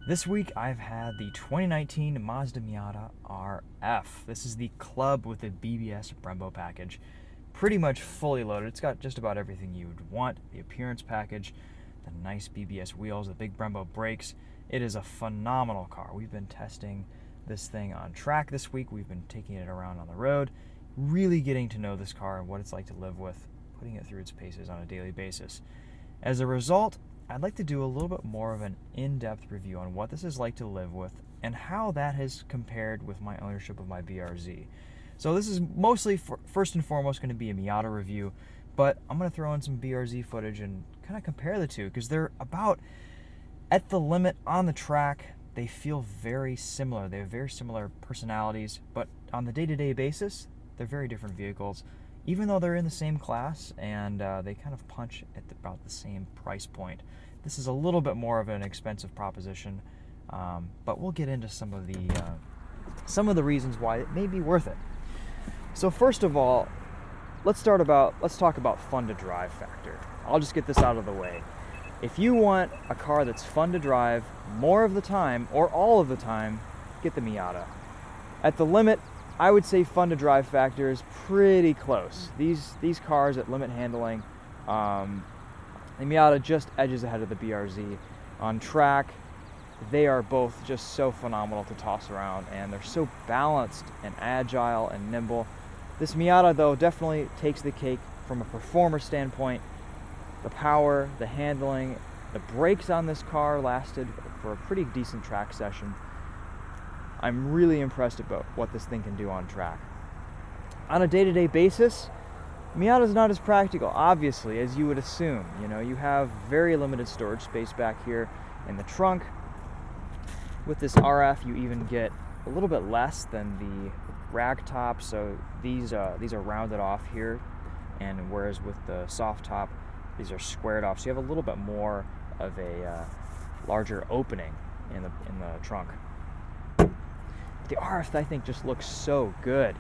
This week I've had the 2019 Mazda Miata RF. This is the club with the BBS Brembo package. Pretty much fully loaded. It's got just about everything you would want. The appearance package, the nice BBS wheels, the big Brembo brakes. It is a phenomenal car. We've been testing this thing on track this week. We've been taking it around on the road, really getting to know this car and what it's like to live with, putting it through its paces on a daily basis. As a result, I'd like to do a little bit more of an in-depth review on what this is like to live with and how that has compared with my ownership of my BRZ. So this is mostly, first and foremost, going to be a Miata review, but I'm going to throw in some BRZ footage and kind of compare the two because they're about at the limit on the track. They feel very similar. They have very similar personalities, but on the day-to-day basis, they're very different vehicles, even though they're in the same class and they kind of punch at about the same price point. This is a little bit more of an expensive proposition, but we'll get into some of the reasons why it may be worth it. So first of all, let's talk about fun to drive factor. I'll just get this out of the way. If you want a car that's fun to drive more of the time or all of the time, get the Miata. At the limit, I would say fun to drive factor is pretty close. These cars at limit handling, the Miata just edges ahead of the BRZ. On track, they are both just so phenomenal to toss around, and they're so balanced and agile and nimble. This Miata, though, definitely takes the cake from a performer standpoint. The power, the handling, the brakes on this car lasted for a pretty decent track session. I'm really impressed about what this thing can do on track. On a day-to-day basis, Miata's not as practical, obviously, as you would assume. You know, you have very limited storage space back here in the trunk. With this RF, you even get a little bit less than the rag top, so these are rounded off here, and whereas with the soft top, these are squared off, so you have a little bit more of a larger opening in the trunk. The RF, I think, just looks so good.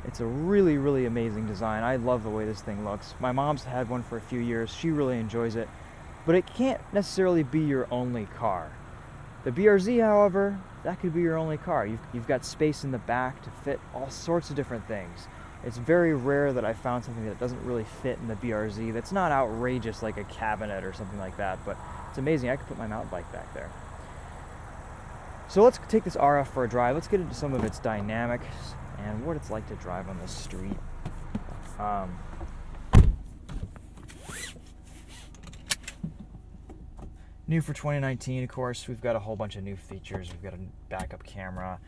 It's a really, really amazing design. I love the way this thing looks. My mom's had one for a few years. She really enjoys it. But it can't necessarily be your only car. The BRZ, however, that could be your only car. You've got space in the back to fit all sorts of different things. It's very rare that I found something that doesn't really fit in the BRZ that's not outrageous like a cabinet or something like that, but it's amazing. I could put my mountain bike back there. So let's take this RF for a drive. Let's get into some of its dynamics and what it's like to drive on the street. New for 2019, of course, we've got a whole bunch of new features. We've got a backup camera,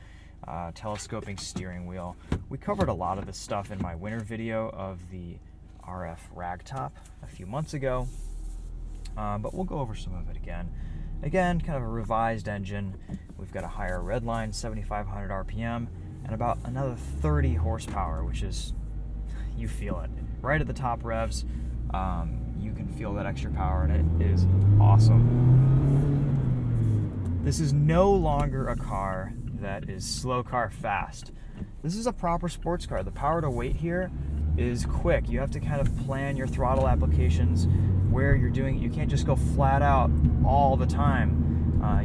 telescoping steering wheel. We covered a lot of this stuff in my winter video of the RF ragtop a few months ago, but we'll go over some of it again. Again, kind of a revised engine. We've got a higher redline, 7,500 RPM, and about another 30 horsepower, which is, you feel it. Right at the top revs, you can feel that extra power, and it is awesome. This is no longer a car that is slow car fast. This is a proper sports car. The power to weight here is quick. You have to kind of plan your throttle applications where you're doing it. You can't just go flat out all the time.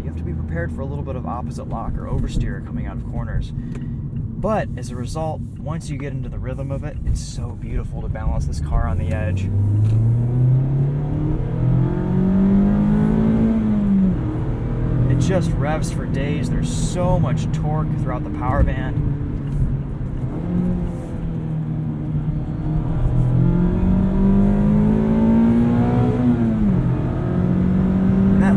You have to be prepared for a little bit of opposite lock or oversteer coming out of corners. But as a result, once you get into the rhythm of it, it's so beautiful to balance this car on the edge. It just revs for days. There's so much torque throughout the power band.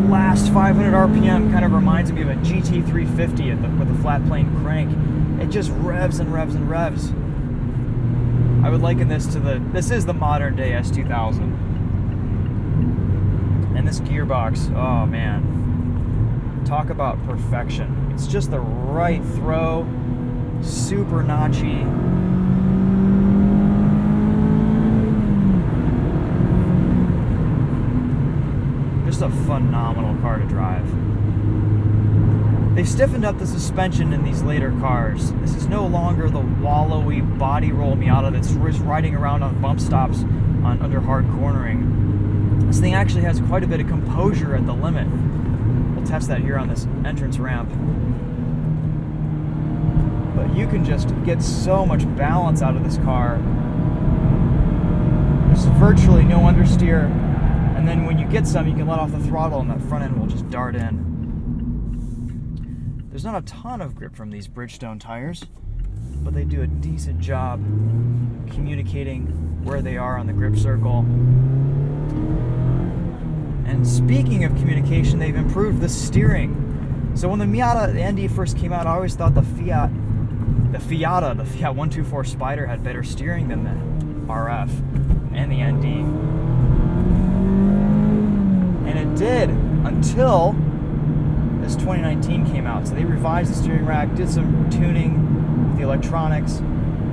Last 500 RPM kind of reminds me of a GT350 with a flat plane crank. It just revs and revs and revs. I would liken this to this is the modern day S2000. And this gearbox, oh man, talk about perfection. It's just the right throw, super notchy. Just a phenomenal car to drive. They've stiffened up the suspension in these later cars. This is no longer the wallowy body roll Miata that's riding around on bump stops under hard cornering. This thing actually has quite a bit of composure at the limit. We'll test that here on this entrance ramp. But you can just get so much balance out of this car. There's virtually no understeer, and then when you get some, you can let off the throttle and that front end will just dart in. There's not a ton of grip from these Bridgestone tires, but they do a decent job communicating where they are on the grip circle. And speaking of communication, they've improved the steering. So when the Miata, the ND first came out, I always thought the Fiat 124 Spider had better steering than the RF and the ND. And it did until this 2019 came out. So they revised the steering rack, did some tuning with the electronics,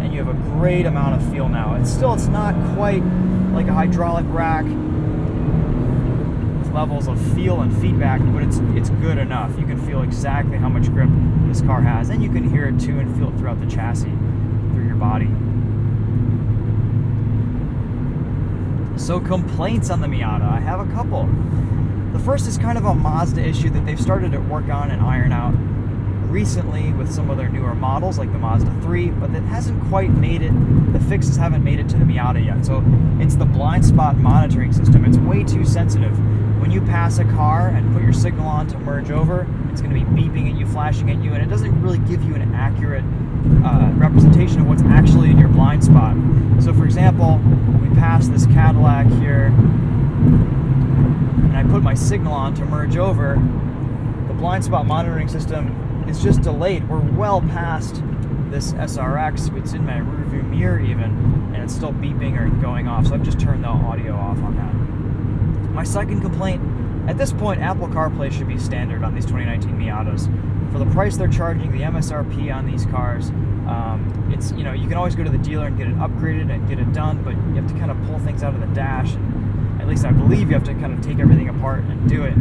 and you have a great amount of feel now. It's not quite like a hydraulic rack with levels of feel and feedback, but it's good enough. You can feel exactly how much grip this car has, and you can hear it too and feel it throughout the chassis, through your body. So complaints on the Miata, I have a couple. The first is kind of a Mazda issue that they've started to work on and iron out recently with some of their newer models like the Mazda 3, but that hasn't quite made it, the fixes haven't made it to the Miata yet. So it's the blind spot monitoring system. It's way too sensitive. When you pass a car and put your signal on to merge over, it's going to be beeping at you, flashing at you, and it doesn't really give you an accurate representation of what's actually in your blind spot. So for example, we pass this Cadillac here, and I put my signal on to merge over, the blind spot monitoring system is just delayed. We're well past this SRX. It's in my rearview mirror even, and it's still beeping or going off, so I've just turned the audio off on that. My second complaint, at this point, Apple CarPlay should be standard on these 2019 Miatas. For the price they're charging, the MSRP on these cars, it's, you can always go to the dealer and get it upgraded and get it done, but you have to kind of pull things out of the dash, and at least I believe you have to kind of take everything apart and do it.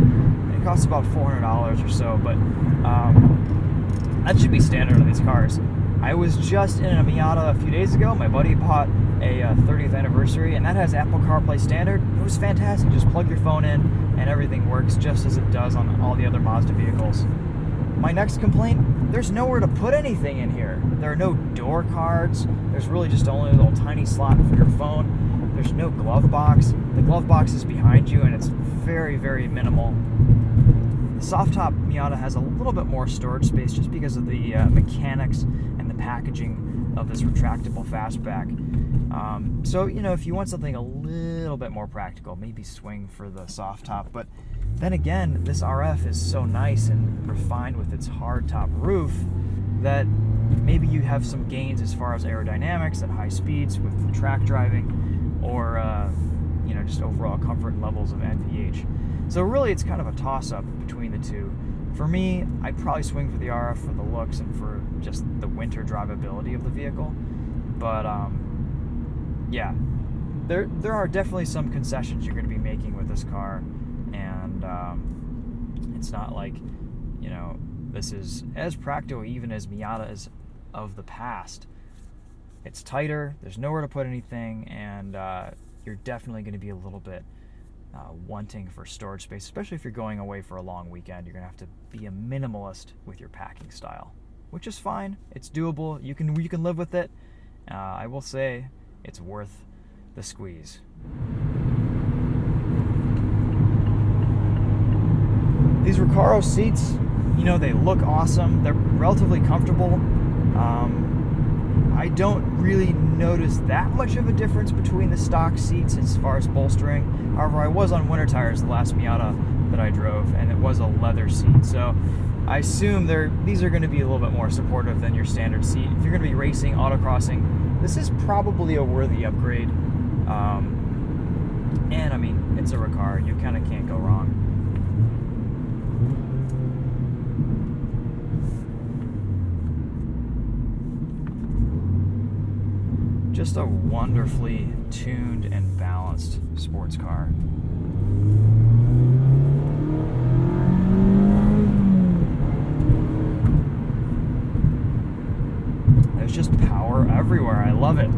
It costs about $400 or so, but that should be standard on these cars. I was just in a Miata a few days ago. My buddy bought a 30th anniversary, and that has Apple CarPlay standard. It was fantastic. Just plug your phone in, and everything works just as it does on all the other Mazda vehicles. My next complaint, there's nowhere to put anything in here. There are no door cards. There's really just only a little tiny slot for your phone. There's no glove box. The glove box is behind you, and it's very, very minimal. The soft top Miata has a little bit more storage space just because of the mechanics and the packaging of this retractable fastback. So, if you want something a little bit more practical, maybe swing for the soft top. But then again, this RF is so nice and refined with its hard top roof that maybe you have some gains as far as aerodynamics at high speeds with track driving, or just overall comfort levels of NVH. So really, it's kind of a toss-up between the two. For me, I'd probably swing for the RF for the looks and for just the winter drivability of the vehicle. But yeah, there are definitely some concessions you're going to be making with this car, and it's not like this is as practical even as Miata is of the past. It's tighter. There's nowhere to put anything, and you're definitely going to be a little bit wanting for storage space, especially if you're going away for a long weekend. You're going to have to be a minimalist with your packing style, which is fine. It's doable. You can live with it. I will say it's worth the squeeze. These Recaro seats, they look awesome. They're relatively comfortable. I don't really notice that much of a difference between the stock seats as far as bolstering. However, I was on winter tires the last Miata that I drove, and it was a leather seat. So I assume these are going to be a little bit more supportive than your standard seat. If you're going to be racing, autocrossing, this is probably a worthy upgrade. And I mean, it's a Recaro. You kind of can't go wrong. Just a wonderfully tuned and balanced sports car. There's just power everywhere. I love it.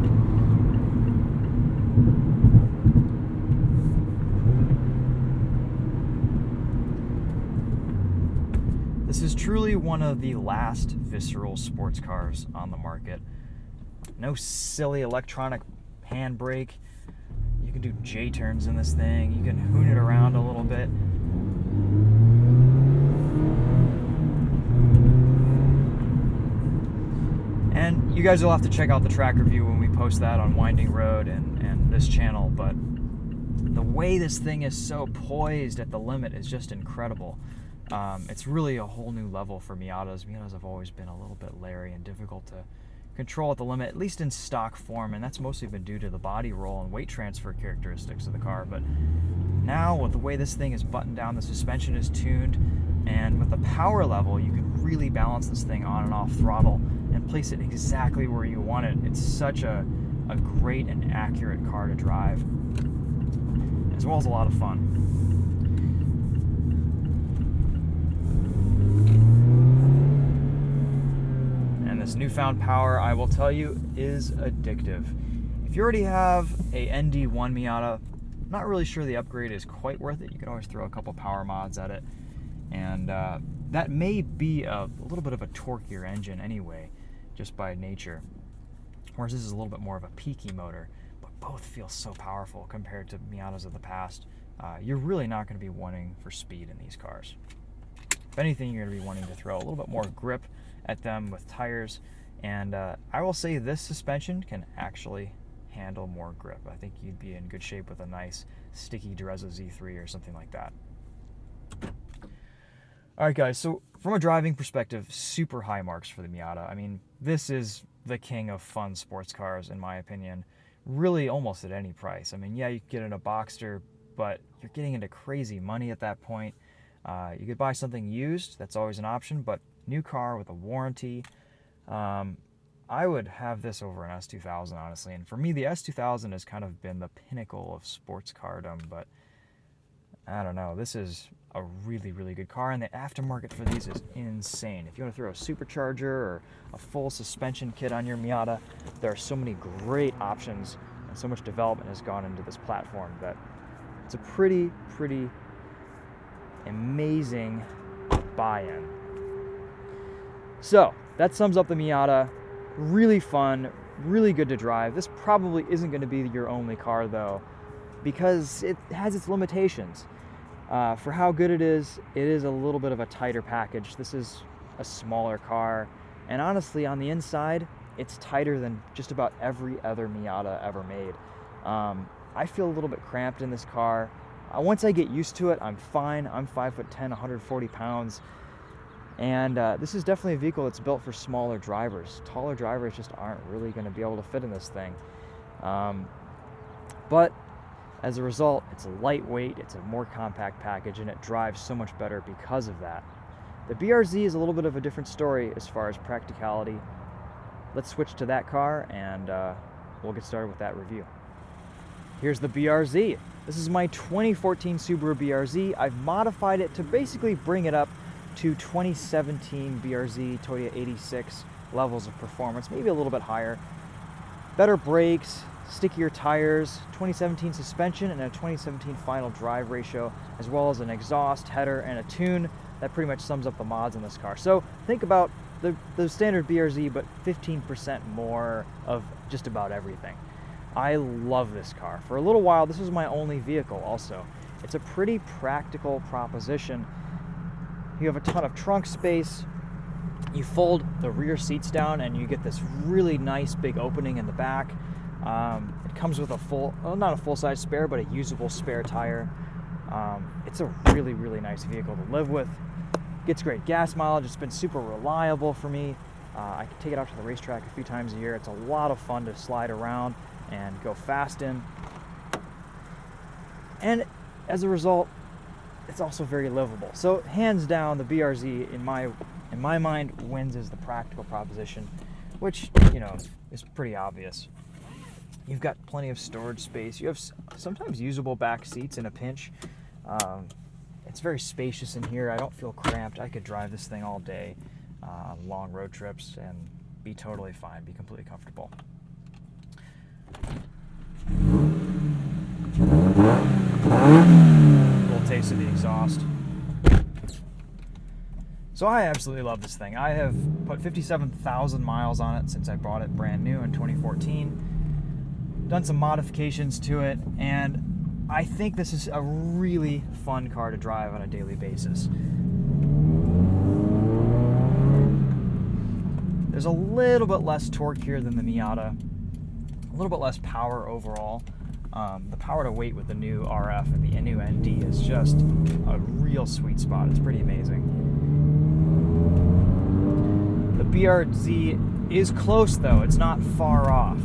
This is truly one of the last visceral sports cars on the market. No silly electronic handbrake. You can do J-turns in this thing. You can hoon it around a little bit. And you guys will have to check out the track review when we post that on Winding Road and this channel, but the way this thing is so poised at the limit is just incredible. It's really a whole new level for Miatas. Miatas have always been a little bit leery and difficult to control at the limit, at least in stock form, and that's mostly been due to the body roll and weight transfer characteristics of the car. But now, with the way this thing is buttoned down, the suspension is tuned, and with the power level, you can really balance this thing on and off throttle and place it exactly where you want it. It's such a great and accurate car to drive, as well as a lot of fun. This newfound power, I will tell you, is addictive. If you already have a ND2 Miata, not really sure the upgrade is quite worth it. You can always throw a couple power mods at it, and that may be a little bit of a torquier engine anyway, just by nature, whereas this is a little bit more of a peaky motor, but both feel so powerful compared to Miatas of the past. You're really not going to be wanting for speed in these cars. If anything, you're going to be wanting to throw a little bit more grip at them with tires, and I will say this suspension can actually handle more grip. I think you'd be in good shape with a nice sticky Durezza Z3 or something like that. Alright guys, so from a driving perspective, super high marks for the Miata. I mean, this is the king of fun sports cars in my opinion, really almost at any price. I mean, yeah, you could get in a Boxster, but you're getting into crazy money at that point. You could buy something used, that's always an option, but new car with a warranty, I would have this over an S2000 honestly, and for me the S2000 has kind of been the pinnacle of sports cardom, but I don't know, this is a really, really good car, and the aftermarket for these is insane. If you want to throw a supercharger or a full suspension kit on your Miata, there are so many great options, and so much development has gone into this platform that it's a pretty amazing buy-in. So that sums up the Miata. Really fun, really good to drive. This probably isn't going to be your only car though, because it has its limitations. For how good it is a little bit of a tighter package. This is a smaller car, and honestly on the inside it's tighter than just about every other Miata ever made. I feel a little bit cramped in this car. Once I get used to it, I'm fine. I'm 5'10", 140 pounds. And this is definitely a vehicle that's built for smaller drivers. Taller drivers just aren't really going to be able to fit in this thing. But as a result, it's lightweight, it's a more compact package, and it drives so much better because of that. The BRZ is a little bit of a different story as far as practicality. Let's switch to that car, and we'll get started with that review. Here's the BRZ. This is my 2014 Subaru BRZ. I've modified it to basically bring it up to 2017 BRZ Toyota 86 levels of performance, maybe a little bit higher. Better brakes, stickier tires, 2017 suspension, and a 2017 final drive ratio, as well as an exhaust, header, and a tune. That pretty much sums up the mods in this car. So think about the standard BRZ, but 15% more of just about everything. I love this car. For a little while, this was my only vehicle also. It's a pretty practical proposition. You have a ton of trunk space. You fold the rear seats down and you get this really nice big opening in the back. It comes with a not a full-size spare, but a usable spare tire. It's a really, really nice vehicle to live with. Gets great gas mileage. It's been super reliable for me. I can take it out to the racetrack a few times a year. It's a lot of fun to slide around and go fast in. And as a result, it's also very livable. So hands down, the BRZ in my mind wins as the practical proposition, which, you know, is pretty obvious. You've got plenty of storage space. You have sometimes usable back seats in a pinch. It's very spacious in here. I don't feel cramped. I could drive this thing all day on long road trips and be totally fine, be completely comfortable. Little taste of the exhaust. So I absolutely love this thing. I have put 57,000 miles on it since I bought it brand new in 2014. Done some modifications to it, and I think this is a really fun car to drive on a daily basis. There's a little bit less torque here than the Miata, a little bit less power overall. The power to weight with the new RF and the new ND is just a real sweet spot. It's pretty amazing. The BRZ is close though, it's not far off.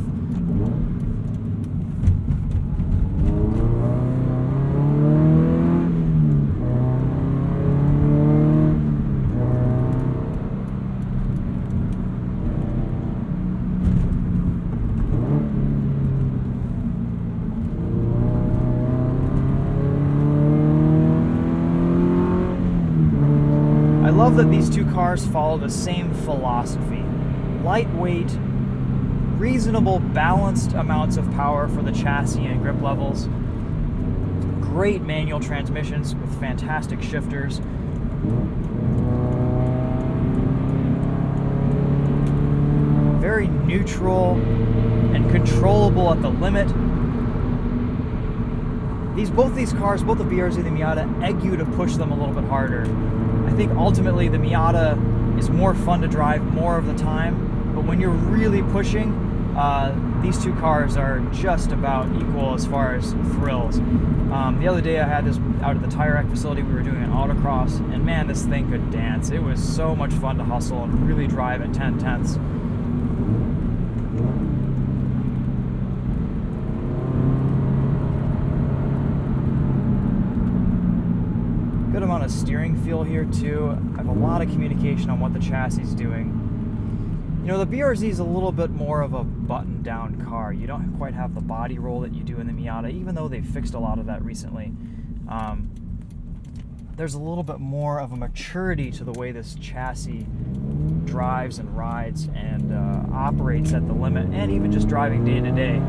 I love that these two cars follow the same philosophy. Lightweight, reasonable, balanced amounts of power for the chassis and grip levels. Great manual transmissions with fantastic shifters. Very neutral and controllable at the limit. Both these cars, both the BRZ and the Miata, egg you to push them a little bit harder. I think ultimately the Miata is more fun to drive more of the time, but when you're really pushing, these two cars are just about equal as far as thrills. The other day I had this out at the Tire Rack facility. We were doing an autocross, and man, this thing could dance. It was so much fun to hustle and really drive at 10/10ths. Good amount of steering feel here too. I have a lot of communication on what the chassis is doing. You know, the BRZ is a little bit more of a button-down car. You don't quite have the body roll that you do in the Miata, even though they've fixed a lot of that recently. There's a little bit more of a maturity to the way this chassis drives and rides and operates at the limit, and even just driving day to day.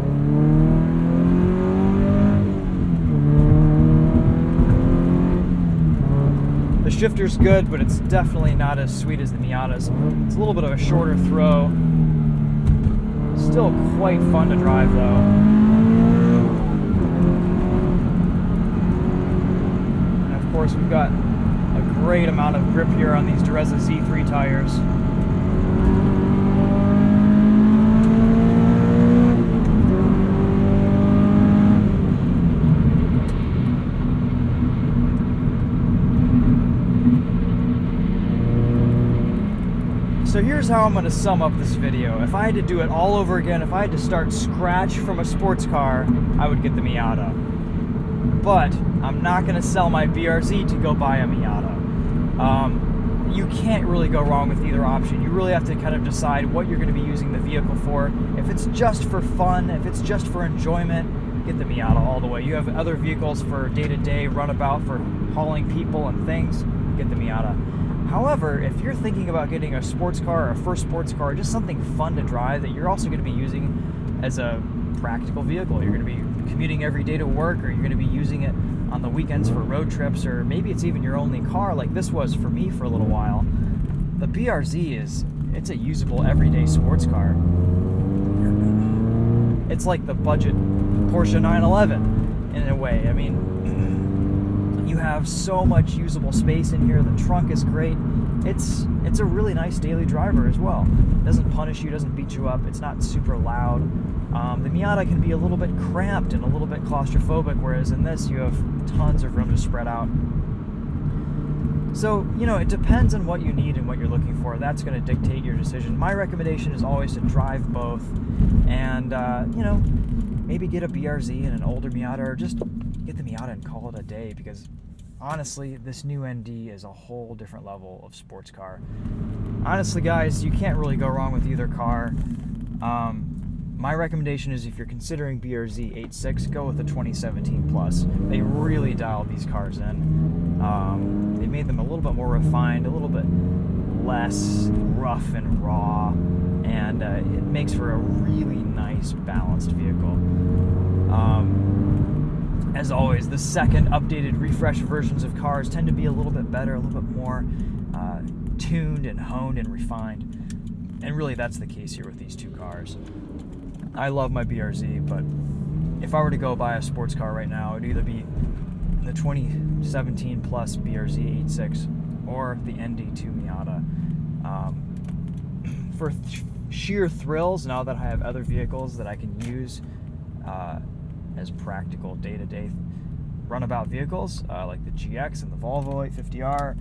The shifter's good, but it's definitely not as sweet as the Miata's. It's a little bit of a shorter throw. Still quite fun to drive though. And of course we've got a great amount of grip here on these Dureza Z3 tires. So here's how I'm going to sum up this video. If I had to do it all over again, if I had to start scratch from a sports car, I would get the Miata. But I'm not going to sell my BRZ to go buy a Miata. You can't really go wrong with either option. You really have to kind of decide what you're going to be using the vehicle for. If it's just for fun, if it's just for enjoyment, get the Miata all the way. You have other vehicles for day-to-day runabout, for hauling people and things, get the Miata. However, if you're thinking about getting a sports car or a first sports car, just something fun to drive that you're also going to be using as a practical vehicle, you're going to be commuting every day to work, or you're going to be using it on the weekends for road trips, or maybe it's even your only car like this was for me for a little while, the BRZ it's a usable everyday sports car. It's like the budget Porsche 911 in a way. I mean, you have so much usable space in here. The trunk is great. It's a really nice daily driver as well. It doesn't punish you, doesn't beat you up. It's not super loud. The Miata can be a little bit cramped and a little bit claustrophobic, whereas in this you have tons of room to spread out. So, you know, it depends on what you need and what you're looking for. That's going to dictate your decision. My recommendation is always to drive both and, you know, maybe get a BRZ and an older Miata, or just get the Miata and call it a day, because honestly, this new ND is a whole different level of sports car. Honestly, guys, you can't really go wrong with either car. My recommendation is, if you're considering BRZ 8.6, go with the 2017 Plus. They really dialed these cars in. They made them a little bit more refined, a little bit less rough and raw, and it makes for a really nice, balanced vehicle. As always, the second updated, refreshed versions of cars tend to be a little bit better, a little bit more tuned and honed and refined. And really that's the case here with these two cars. I love my BRZ, but if I were to go buy a sports car right now, it would either be the 2017 plus BRZ 86 or the ND2 Miata. For sheer thrills, now that I have other vehicles that I can use as practical day-to-day runabout vehicles, like the GX and the Volvo 850R,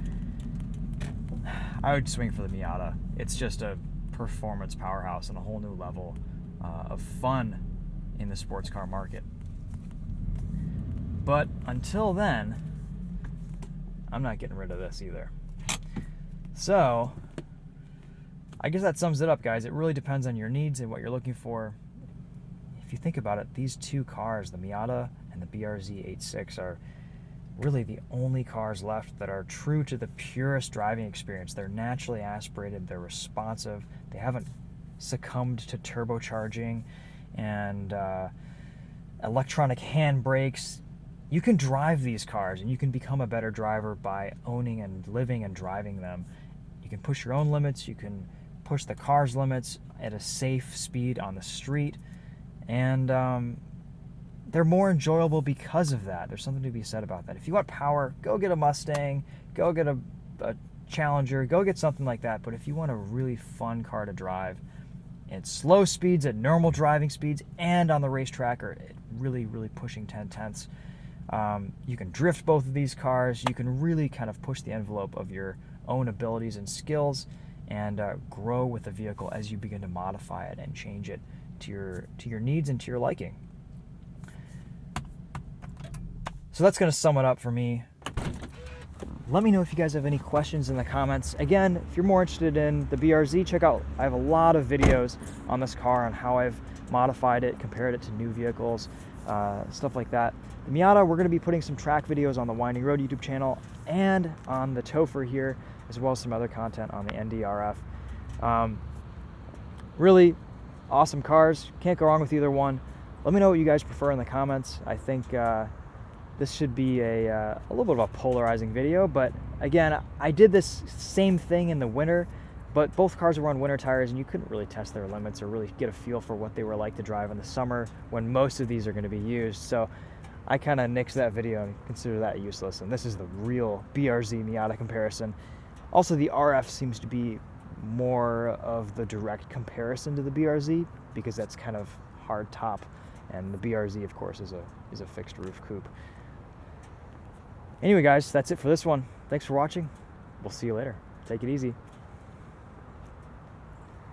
I would swing for the Miata. It's just a performance powerhouse on a whole new level of fun in the sports car market. But until then, I'm not getting rid of this either. So I guess that sums it up, guys. It really depends on your needs and what you're looking for. If you think about it, these two cars, the Miata and the BRZ 86, are really the only cars left that are true to the purest driving experience. They're naturally aspirated, they're responsive, they haven't succumbed to turbocharging and electronic handbrakes. You can drive these cars and you can become a better driver by owning and living and driving them. You can push your own limits, you can push the car's limits at a safe speed on the street, and they're more enjoyable because of that. There's something to be said about that. If you want power, go get a Mustang, go get a Challenger, go get something like that. But if you want a really fun car to drive at slow speeds, at normal driving speeds, and on the racetrack, or really, really pushing 10/10ths, you can drift both of these cars. You can really kind of push the envelope of your own abilities and skills and grow with the vehicle as you begin to modify it and change it to your needs and to your liking. So that's going to sum it up for me. Let me know if you guys have any questions in the comments. Again, if you're more interested in the BRZ, check out, I have a lot of videos on this car on how I've modified it, compared it to new vehicles, stuff like that. The Miata, we're going to be putting some track videos on the Winding Road YouTube channel and on the TheTopher here, as well as some other content on the ND RF. Really awesome cars. Can't go wrong with either one. Let me know what you guys prefer in the comments. I think this should be a little bit of a polarizing video, but again, I did this same thing in the winter, but both cars were on winter tires and you couldn't really test their limits or really get a feel for what they were like to drive in the summer when most of these are going to be used. So I kind of nixed that video and consider that useless, and this is the real BRZ Miata comparison. Also, the RF seems to be more of the direct comparison to the BRZ because that's kind of hard top, and the BRZ, of course, is a fixed roof coupe. Anyway, guys, that's it for this one. Thanks for watching. We'll see you later. Take it easy.